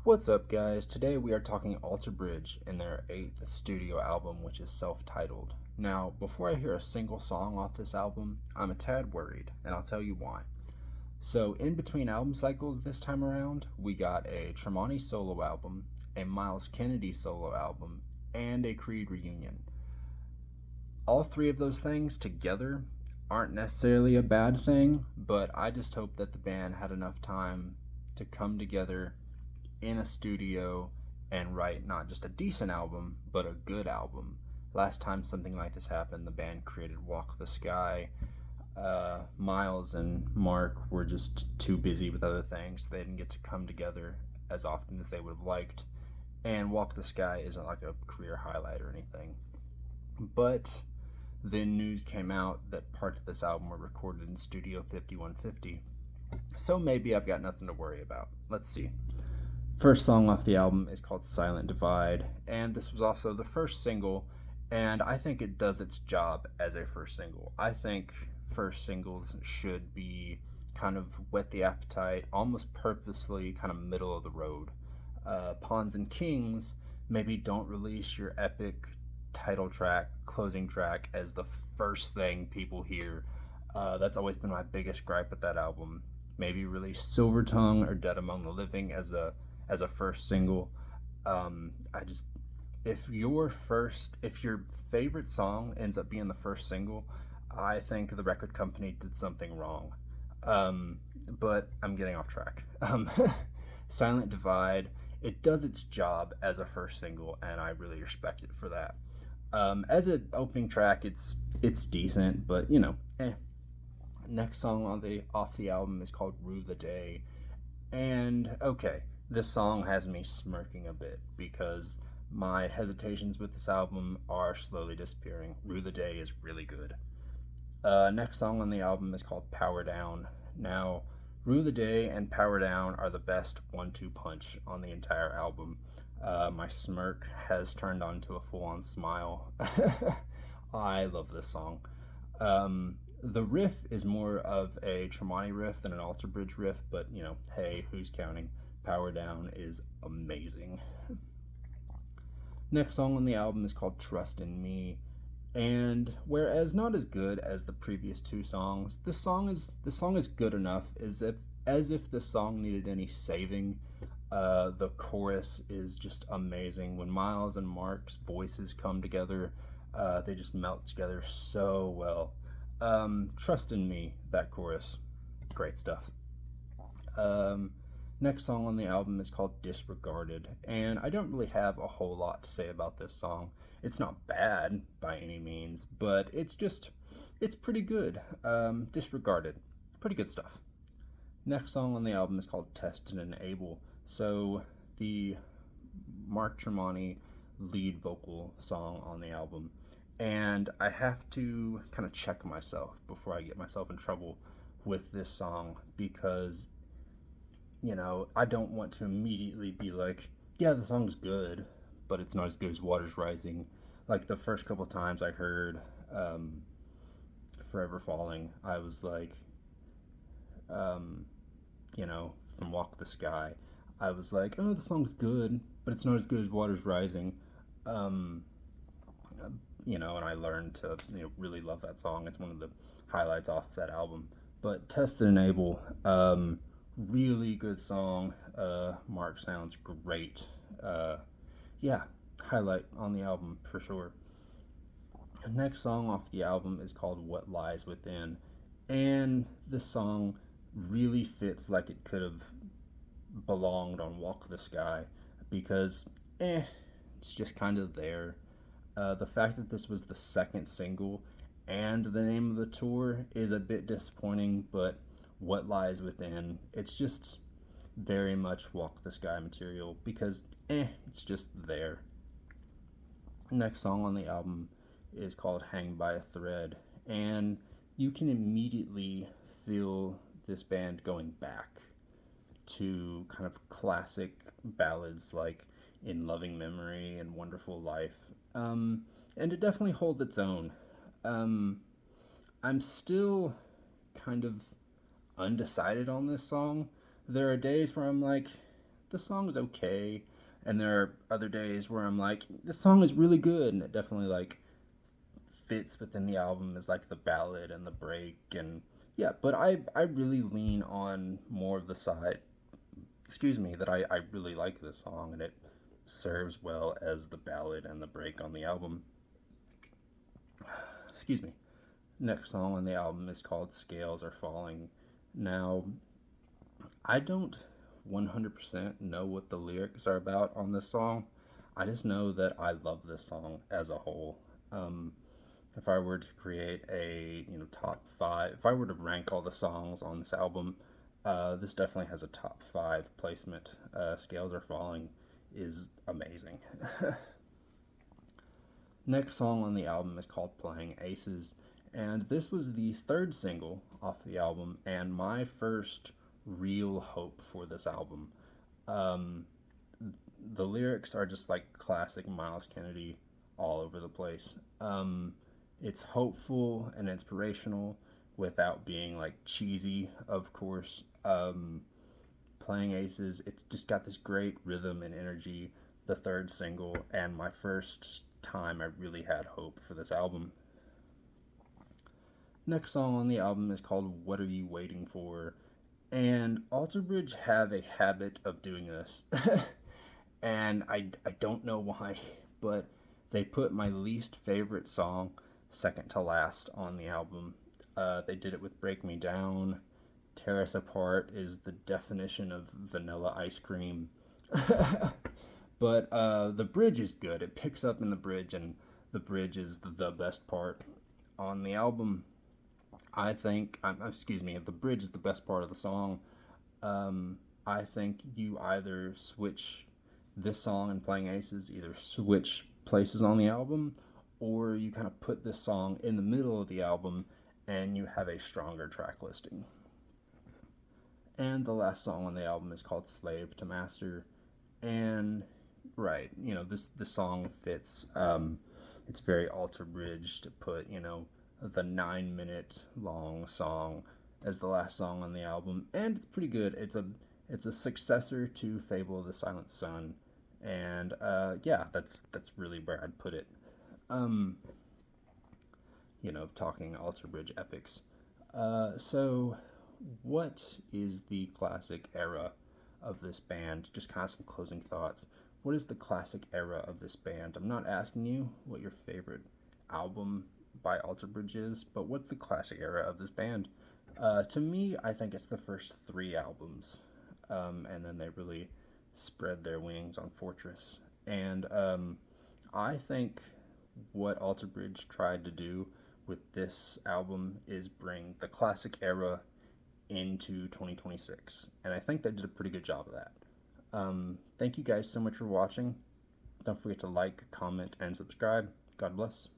What's up, guys? Today we are talking Alter Bridge and their eighth studio album, which is self titled. Now, before I hear a single song off this album, I'm a tad worried, and I'll tell you why. So, in between album cycles this time around, we got a Tremonti solo album, a Miles Kennedy solo album, and a Creed reunion. All three of those things together aren't necessarily a bad thing, but I just hope that the band had enough time to come together in a studio and write not just a decent album, but a good album. Last time something like this happened, the band created Walk the Sky. Miles and Mark were just too busy with other things. They didn't get to come together as often as they would have liked. And Walk the Sky isn't like a career highlight or anything. But then news came out that parts of this album were recorded in Studio 5150. So maybe I've got nothing to worry about. Let's see. First song off the album is called Silent Divide, and this was also the first single, and I think it does its job as a first single. I think first singles should be kind of whet the appetite, almost purposely kind of middle of the road. Pawns and Kings, maybe don't release your epic title track, closing track as the first thing people hear. That's always been my biggest gripe with that album. Maybe release Silver Tongue or Dead Among the Living as a first single. I just if your favorite song ends up being the first single, I think the record company did something wrong. But I'm getting off track. Silent Divide, it does its job as a first single, and I really respect it for that. As an opening track, it's decent, but eh. Next song on the off the album is called "Rue the Day," and okay, this song has me smirking a bit because my hesitations with this album are slowly disappearing. "Rue the Day" is really good. Next song on the album is called "Power Down." Now, "Rue the Day" and "Power Down" are the best one-two punch on the entire album. My smirk has turned onto a full-on smile. I love this song. The riff is more of a Tremonti riff than an Alter Bridge riff, but hey, who's counting? Power Down is amazing. Next song on the album is called Trust in Me. And whereas not as good as the previous two songs, the song is good enough as if the song needed any saving. The chorus is just amazing. When Miles and Mark's voices come together, they just melt together so well. Trust in Me, that chorus, great stuff. Um, Next song on the album is called Disregarded, and I don't really have a whole lot to say about this song. It's not bad by any means, but it's pretty good. Disregarded, pretty good stuff. Next song on the album is called Tested and Able. So, the Mark Tremonti lead vocal song on the album. And I have to kind of check myself before I get myself in trouble with this song because I don't want to immediately be like, yeah, the song's good, but it's not as good as Waters Rising. Like the first couple times I heard Forever Falling, I was like, um, from Walk the Sky, I was like, oh, the song's good, but it's not as good as Waters Rising. Um, and I learned to really love that song. It's one of the highlights off that album. But Tested and Able, really good song. Mark sounds great. Yeah, highlight on the album for sure. The next song off the album is called What Lies Within, and this song really fits like it could have belonged on Walk the Sky because, it's just kind of there. The fact that this was the second single and the name of the tour is a bit disappointing, but What Lies Within, it's just very much Walk the Sky material because, it's just there. Next song on the album is called Hang by a Thread, and you can immediately feel this band going back to kind of classic ballads like In Loving Memory and Wonderful Life. And it definitely holds its own. Um, I'm still kind of undecided on this song. There are days where I'm like, the song is okay. And there are other days where I'm like, this song is really good, and it definitely like fits within the album as like the ballad and the break. And yeah, but I really lean on more of the side, excuse me, that I really like this song, and it serves well as the ballad and the break on the album. Excuse me. Next song on the album is called Scales Are Falling. Now, I don't 100% know what the lyrics are about on this song. I just know that I love this song as a whole. Um, if I were to create a top five, if I were to rank all the songs on this album, this definitely has a top five placement. Scales Are Falling is amazing. Next song on the album is called Playing Aces, and this was the third single off the album and my first real hope for this album. Um, the lyrics are just like classic Miles Kennedy all over the place. It's hopeful and inspirational without being like cheesy, of course. Playing Aces, it's just got this great rhythm and energy. The third single, and my first time I really had hope for this album. Next song on the album is called What Are You Waiting For? And Alter Bridge have a habit of doing this. And I don't know why, but they put my least favorite song second to last on the album. They did it with Break Me Down. Tear Us Apart is the definition of vanilla ice cream. But the bridge is good. It picks up in the bridge, and the bridge is the best part on the album. I think, excuse me, the bridge is the best part of the song. I think you either switch this song and Playing Aces, either switch places on the album, or you kind of put this song in the middle of the album and you have a stronger track listing. And the last song on the album is called Slave to Master. And right, this song fits. It's very Alter Bridge to put the 9 minute long song as the last song on the album, and it's pretty good. It's a successor to Fable of the Silent Sun, and yeah, that's really where I'd put it. Um, talking Alter Bridge epics. So what is the classic era of this band? Just kind of some closing thoughts. What is the classic era of this band? I'm not asking you what your favorite album by Alter Bridge is, but what's the classic era of this band? To me, I think it's the first three albums, and then they really spread their wings on Fortress. And I think what Alter Bridge tried to do with this album is bring the classic era into 2026, and I think they did a pretty good job of that. Thank you guys so much for watching. Don't forget to like, comment, and subscribe. God bless.